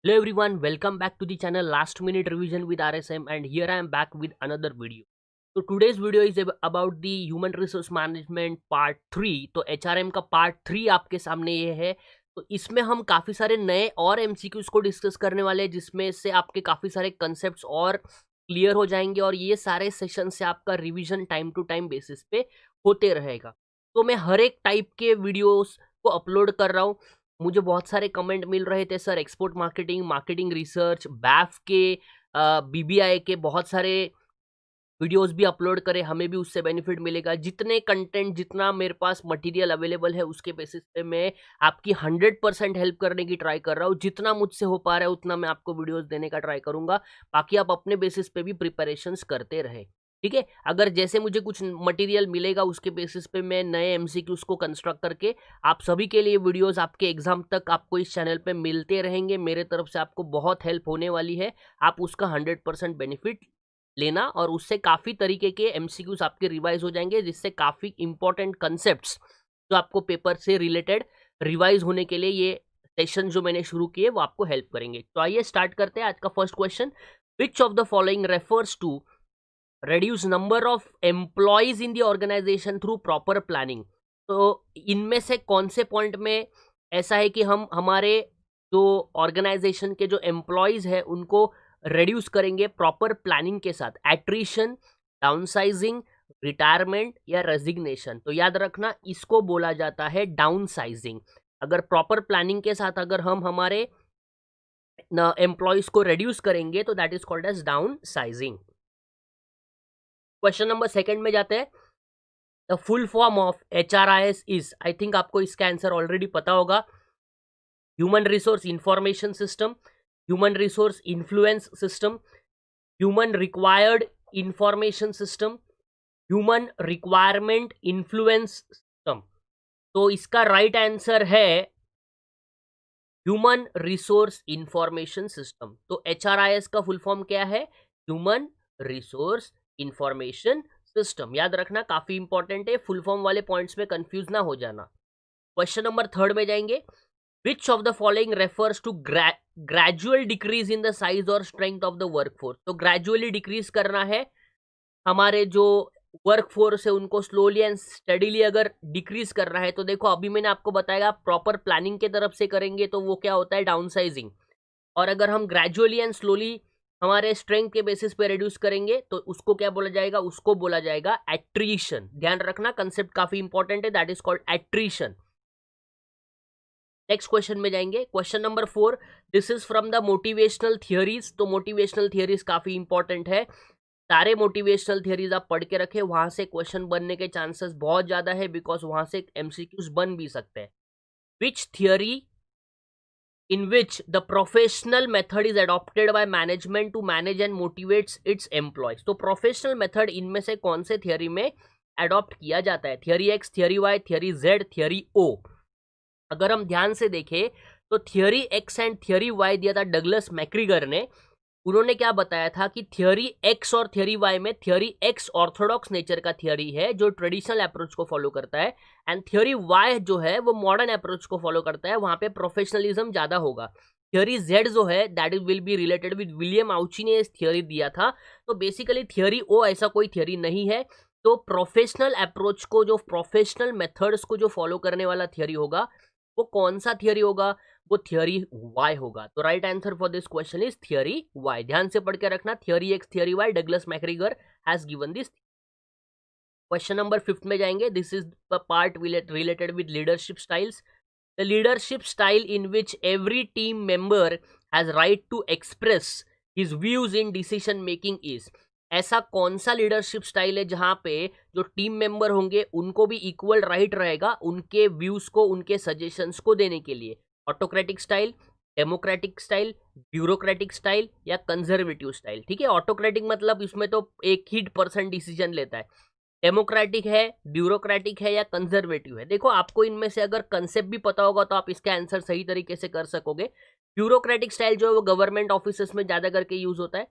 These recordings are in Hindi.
Hello everyone, welcome back to the channel Last Minute Revision with RSM, and here I am back with another video. So today's video is about the Human Resource Management Part 3. तो HRM का Part 3 आपके सामने ये है। तो इसमें हम काफ़ी सारे नए और MCQs को डिस्कस करने वाले हैं, जिसमें से आपके काफ़ी सारे कंसेप्ट्स और क्लियर हो जाएंगे, और ये सारे सेशन से आपका revision time to time basis पे होते रहेगा। तो मैं हर एक टाइप के वीडियोस को अपलोड कर रहा हूँ। मुझे बहुत सारे कमेंट मिल रहे थे, sir export marketing, marketing research, BAIF के, बीबीआई के बहुत सारे वीडियोस भी अपलोड करें, हमें भी उससे बेनिफिट मिलेगा। जितने कंटेंट, जितना मेरे पास मटेरियल अवेलेबल है, उसके बेसिस पे मैं आपकी 100% हेल्प करने की ट्राई कर रहा हूँ। जितना मुझसे हो पा रहा है उतना मैं आपको वीडियोस देने का ट्राई करूंगा। बाकी आप अपने बेसिस पे भी प्रिपरेशंस करते रहे, ठीक है। अगर जैसे मुझे कुछ मटेरियल मिलेगा, उसके बेसिस पे मैं नए एमसीक्यूज को कंस्ट्रक्ट करके आप सभी के लिए वीडियोस आपके एग्जाम तक आपको इस चैनल पे मिलते रहेंगे। मेरे तरफ से आपको बहुत हेल्प होने वाली है। आप उसका 100% बेनिफिट लेना, और उससे काफ़ी तरीके के एमसीक्यूज आपके रिवाइज हो जाएंगे, जिससे काफ़ी इंपॉर्टेंट कंसेप्ट्स जो आपको पेपर से रिलेटेड रिवाइज होने के लिए ये सेशन जो मैंने शुरू किए वो आपको हेल्प करेंगे। तो आइए स्टार्ट करते हैं आज का first question. Which of the following refers to reduce number of employees in the organization through proper planning? तो इनमें से कौन से पॉइंट में ऐसा है कि हम हमारे जो ऑर्गेनाइजेशन के जो एम्प्लॉयज है उनको रिड्यूस करेंगे प्रॉपर प्लानिंग के साथ? एट्रिशन, डाउनसाइजिंग, रिटायरमेंट या रेजिग्नेशन? तो याद रखना, इसको बोला जाता है डाउनसाइजिंग। अगर प्रॉपर प्लानिंग के साथ अगर हम हमारे एम्प्लॉयज को रिड्यूस करेंगे तो that is called as downsizing. Question number second में जाते हैं। The full form of HRIS is, I think आपको इसका आंसर ऑलरेडी पता होगा, human resource information system, human resource influence system, human required information system, human requirement influence system. तो इसका राइट आंसर है ह्यूमन रिसोर्स इंफॉर्मेशन सिस्टम। तो HRIS का फुल फॉर्म क्या है? Human resource information system. याद रखना, काफी इंपॉर्टेंट है, फुल फॉर्म वाले पॉइंट्स में कंफ्यूज ना हो जाना। क्वेश्चन नंबर थर्ड में जाएंगे। Which of the following refers to gradual decrease in the size और स्ट्रेंथ ऑफ द वर्कफोर्स? तो ग्रेजुअली डिक्रीज करना है हमारे जो वर्क फोर्स है उनको स्लोली एंड स्टडीली अगर डिक्रीज कर रहा है, तो देखो अभी मैंने आपको बताया प्रॉपर प्लानिंग के तरफ से करेंगे तो वो क्या होता है? डाउनसाइजिंग। और अगर हम ग्रेजुअली एंड स्लोली हमारे स्ट्रेंथ के बेसिस पे रिड्यूस करेंगे तो उसको क्या बोला जाएगा? उसको बोला जाएगा एट्रीशन। ध्यान रखना, कंसेप्ट काफी इंपॉर्टेंट है, that is called attrition. Next question में जाएंगे, question number 4। This is from the motivational theories. तो मोटिवेशनल थियरीज काफी इंपॉर्टेंट है, सारे मोटिवेशनल थियरीज आप पढ़ के रखे, वहां से क्वेश्चन बनने के चांसेस बहुत ज्यादा है, बिकॉज वहां से एमसीक्यूज बन भी सकते हैं। विच theory in which the professional method is adopted by management to manage and motivates its employees? तो प्रोफेशनल मेथड इनमें से कौन से थियरी में अडॉप्ट किया जाता है? Theory X, theory Y, theory Z, theory O. अगर हम ध्यान से देखें तो theory X and theory Y दिया था डगलस मैक्रीगर ने। उन्होंने क्या बताया था कि थियरी एक्स और थियरी वाई में थियरी एक्स ऑर्थोडॉक्स नेचर का थियरी है जो ट्रेडिशनल अप्रोच को फॉलो करता है, एंड थियरी वाई जो है वो मॉडर्न अप्रोच को फॉलो करता है, वहां पे प्रोफेशनलिज्म ज्यादा होगा। थियरी जेड जो है that is will be related with William Ouchi ने इस थियरी दिया था। तो बेसिकली थियरी ओ ऐसा कोई थियरी नहीं है। तो प्रोफेशनल अप्रोच को, जो प्रोफेशनल मेथड्स को जो फॉलो करने वाला थियरी होगा, वो कौन सा थियरी होगा? वो थियरी वाई होगा। तो right answer for this question is theory Y. ध्यान से पढ़ के रखना, theory X, theory Y, Douglas McGregor has given this. Question number 5 में जाएंगे। This is the part related with leadership styles. The leadership style in which every team member has right to express his views in decision making is. ऐसा कौन सा लीडरशिप स्टाइल है जहां पे जो टीम मेंबर होंगे उनको भी इक्वल राइट रहेगा उनके व्यूज को, उनके सजेशंस को देने के लिए? Autocratic style, democratic style, bureaucratic style या कंजर्वेटिव स्टाइल? ठीक है, ऑटोक्रेटिक मतलब इसमें तो एक ही पर्सन डिसीजन लेता है। डेमोक्रेटिक है, ब्यूरोक्रेटिक है या कंजर्वेटिव है? देखो आपको इनमें से अगर कंसेप्ट भी पता होगा तो आप इसका आंसर सही तरीके से कर सकोगे। ब्यूरोक्रेटिक स्टाइल जो है वो गवर्नमेंट ऑफिसेस में ज्यादा करके यूज होता है।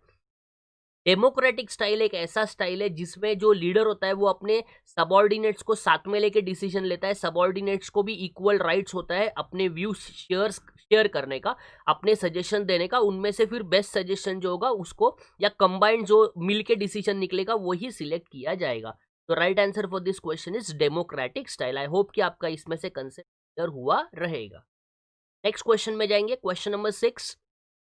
डेमोक्रेटिक स्टाइल एक ऐसा स्टाइल है जिसमें जो लीडर होता है वो अपने सबॉर्डिनेट्स को साथ में लेके डिसीजन लेता है। सबॉर्डिनेट्स को भी इक्वल राइट्स होता है अपने व्यूज शेयर करने का, अपने सजेशन देने का। उनमें से फिर बेस्ट सजेशन जो होगा उसको, या कंबाइंड जो मिल के डिसीजन निकलेगा वही सिलेक्ट किया जाएगा। तो right answer for this question is democratic style. I hope कि आपका इसमें से कंसेप्ट क्लियर हुआ रहेगा। नेक्स्ट क्वेश्चन में जाएंगे, question number 6।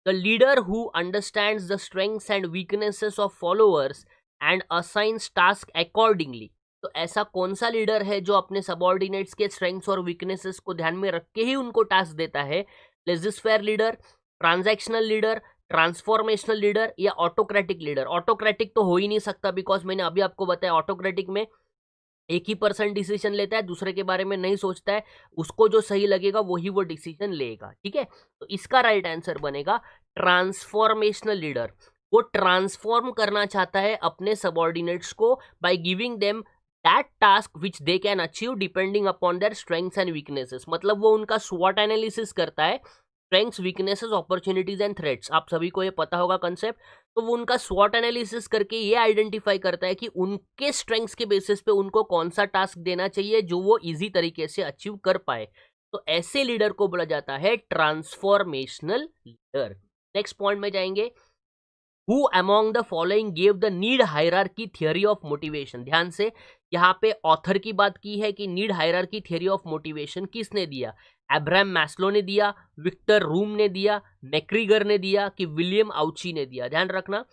The leader who understands the strengths and weaknesses of followers and assigns task accordingly। तो ऐसा कौन सा लीडर है जो अपने सबॉर्डिनेट्स के स्ट्रेंथ्स और वीकनेसेस को ध्यान में रख के ही उनको टास्क देता है? Laissez-faire leader, transactional leader, transformational leader या ऑटोक्रेटिक लीडर? ऑटोक्रेटिक तो हो ही नहीं सकता, बिकॉज मैंने अभी आपको बताया ऑटोक्रेटिक में एक ही पर्सन डिसीजन लेता है, दूसरे के बारे में नहीं सोचता है, उसको जो सही लगेगा वही वो डिसीजन लेगा। ठीक है, तो इसका राइट आंसर बनेगा ट्रांसफॉर्मेशनल लीडर। वो ट्रांसफॉर्म करना चाहता है अपने सबॉर्डिनेट्स को by giving them that task which they can achieve depending upon their strengths and weaknesses. मतलब वो उनका स्वॉट एनालिसिस करता है, strengths, weaknesses, opportunities and threats. आप सभी को ये पता होगा कंसेप्ट। तो वो उनका स्वॉट एनालिसिस करके ये आइडेंटिफाई करता है कि उनके स्ट्रेंथ्स के बेसिस पे उनको कौन सा टास्क देना चाहिए जो वो इजी तरीके से अचीव कर पाए। तो ऐसे लीडर को बोला जाता है ट्रांसफॉर्मेशनल लीडर। नेक्स्ट पॉइंट में जाएंगे, Who among the following gave the need hierarchy theory of motivation? ध्यान से, यहाँ पे ऑथर की बात की है कि need hierarchy theory of motivation किसने दिया? अब्राहम मैस्लो ने दिया, विक्टर रूम ने दिया, मैक्रीगर ने दिया कि विलियम आउची ने दिया? ध्यान रखना।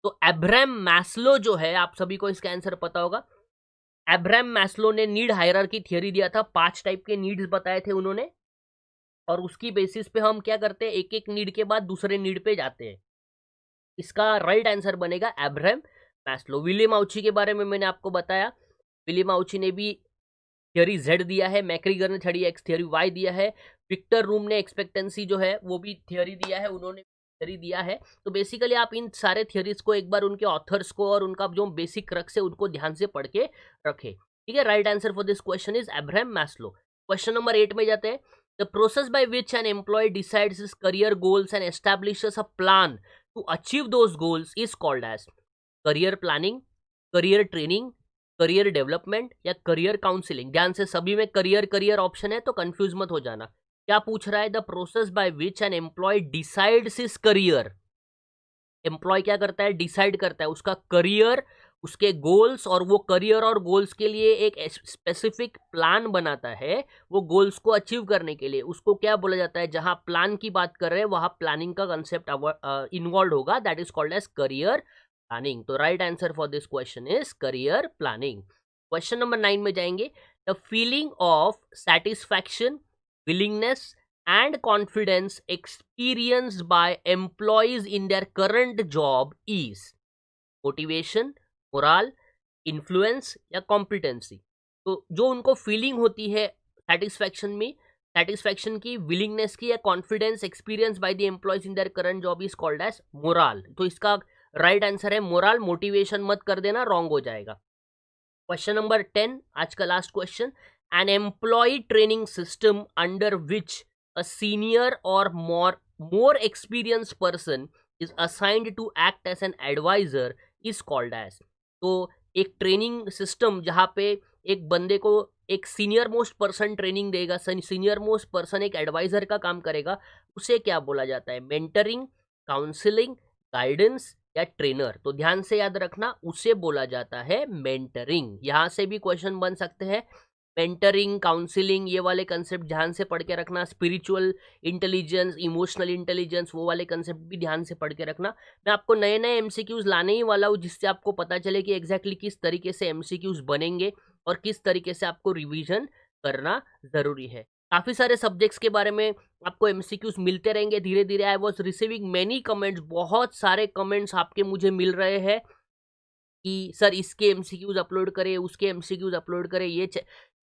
तो अब्राहम मैस्लो जो है, आप सभी को इसका आंसर पता होगा। अब्राहम मैस्लो ने नीड हायरार्की थियरी दिया था, 5 टाइप के नीड्स बताए थे उन्होंने, और उसकी बेसिस पे हम क्या करते हैं, एक एक नीड के बाद दूसरे नीड पे जाते हैं। इसका राइट आंसर बनेगा अब्राहम मैस्लो। विलियम आउची के बारे में मैंने आपको बताया, विलियम आउची ने भी थियरी Z दिया है, मैक्रीगर ने थियरी Y दिया है, विक्टर रूम ने एक्सपेक्टेंसी जो है वो भी थियरी दिया है, उन्होंने थियरी दिया है। तो बेसिकली आप इन सारे थियरीज को एक बार उनके ऑथर्स को और उनका जो बेसिक रक्स है उनको ध्यान से पढ़ के रखें। ठीक है, right answer for this question is Abraham Maslow. Question number 8 में जाते हैं। The process by which an employee decides his career goals and establishes a plan to achieve those goals is called as career planning, career training, career development या career counseling। ध्यान से, सभी में करियर ऑप्शन है तो कंफ्यूज मत हो जाना। क्या पूछ रहा है? The process by which an employee decides his career. Employee क्या करता है? डिसाइड करता है उसका करियर, उसके गोल्स, और वो करियर और गोल्स के लिए एक स्पेसिफिक प्लान बनाता है वो गोल्स को अचीव करने के लिए। उसको क्या बोला जाता है? जहां प्लान की बात कर रहे हैं वहां प्लानिंग का कंसेप्ट इन्वॉल्व होगा, that is called as career planning. तो right answer for this question is career planning. Question number 9 में जाएंगे। The feeling of satisfaction, willingness and confidence experienced by employees in their current job is motivation, morale, influence या कॉम्पिटेंसी। तो जो उनको फीलिंग होती है सेटिस्फैक्शन में, सेटिस्फैक्शन की, विलिंगनेस की या confidence experience by the employees in their current job is called as morale. तो इसका राइट आंसर है मोराल। मोटिवेशन मत कर देना, रॉन्ग हो जाएगा। क्वेश्चन नंबर 10, आज का last question. An employee training system under which a senior or more experienced person is assigned to act as an advisor is called as। तो एक ट्रेनिंग सिस्टम जहाँ पे एक बंदे को एक सीनियर मोस्ट पर्सन ट्रेनिंग देगा, सीनियर मोस्ट पर्सन एक एडवाइजर का काम करेगा, उसे क्या बोला जाता है? मेंटरिंग, काउंसलिंग, गाइडेंस या ट्रेनर? तो ध्यान से याद रखना, उसे बोला जाता है मेंटरिंग। यहाँ से भी क्वेश्चन बन सकते हैं। मेंटरिंग, काउंसलिंग, ये वाले कंसेप्ट ध्यान से पढ़ के रखना। स्पिरिचुअल इंटेलिजेंस, इमोशनल इंटेलिजेंस, वो वाले कंसेप्ट भी ध्यान से पढ़ के रखना। मैं आपको नए नए एमसीक्यूज लाने ही वाला हूँ जिससे आपको पता चले कि एग्जैक्टली किस तरीके से एमसीक्यूज बनेंगे और किस तरीके से आपको रिवीजन करना जरूरी है। काफ़ी सारे सब्जेक्ट्स के बारे में आपको एमसीक्यूज मिलते रहेंगे धीरे धीरे। I was receiving many comments, बहुत सारे कमेंट्स आपके मुझे मिल रहे हैं कि सर इसके एमसीक्यूज अपलोड करें, उसके एमसीक्यूज अपलोड करें,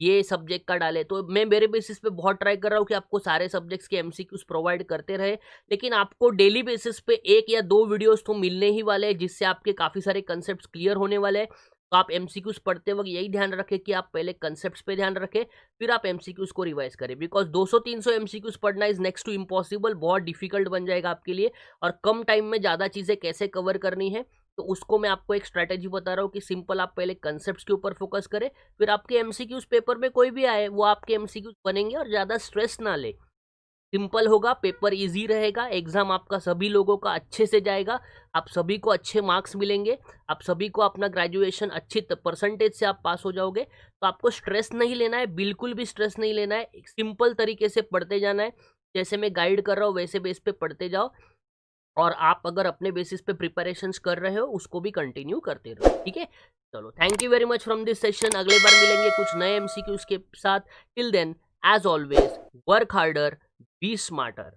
ये सब्जेक्ट का डाले। तो मैं मेरे बेसिस पे बहुत ट्राई कर रहा हूँ कि आपको सारे सब्जेक्ट्स के एमसीक्यूज प्रोवाइड करते रहे, लेकिन आपको डेली बेसिस पे 1 या 2 वीडियोस तो मिलने ही वाले हैं जिससे आपके काफ़ी सारे कंसेप्ट क्लियर होने वाले हैं। तो आप एमसीक्यूज पढ़ते वक्त यही ध्यान रखें कि आप पहले कंसेप्ट पे ध्यान रखें, फिर आप एमसीक्यूज को रिवाइज करें, बिकॉज 200-300 एमसीक्यूज पढ़ना इज नेक्स्ट टू इम्पॉसिबल, बहुत डिफिकल्ट बन जाएगा आपके लिए। और कम टाइम में ज़्यादा चीज़ें कैसे कवर करनी है तो उसको मैं आपको एक स्ट्रैटेजी बता रहा हूँ कि सिंपल आप पहले कंसेप्ट्स के ऊपर फोकस करें, फिर आपके एमसीक्यूज पेपर में कोई भी आए वो आपके एमसीक्यूज बनेंगे और ज़्यादा स्ट्रेस ना ले। सिंपल होगा, पेपर इजी रहेगा, एग्जाम आपका सभी लोगों का अच्छे से जाएगा, आप सभी को अच्छे मार्क्स मिलेंगे, आप सभी को अपना ग्रेजुएशन अच्छी परसेंटेज से आप पास हो जाओगे। तो आपको स्ट्रेस नहीं लेना है, बिल्कुल भी स्ट्रेस नहीं लेना है, एक सिंपल तरीके से पढ़ते जाना है। जैसे मैं गाइड कर रहा हूँ वैसे बेस पे पढ़ते जाओ, और आप अगर अपने बेसिस पे प्रिपरेशंस कर रहे हो उसको भी कंटिन्यू करते रहो, ठीक है। चलो, thank you very much from this session. अगले बार मिलेंगे कुछ नए एमसीक्यूज के साथ। Till then, as always, work harder, be smarter.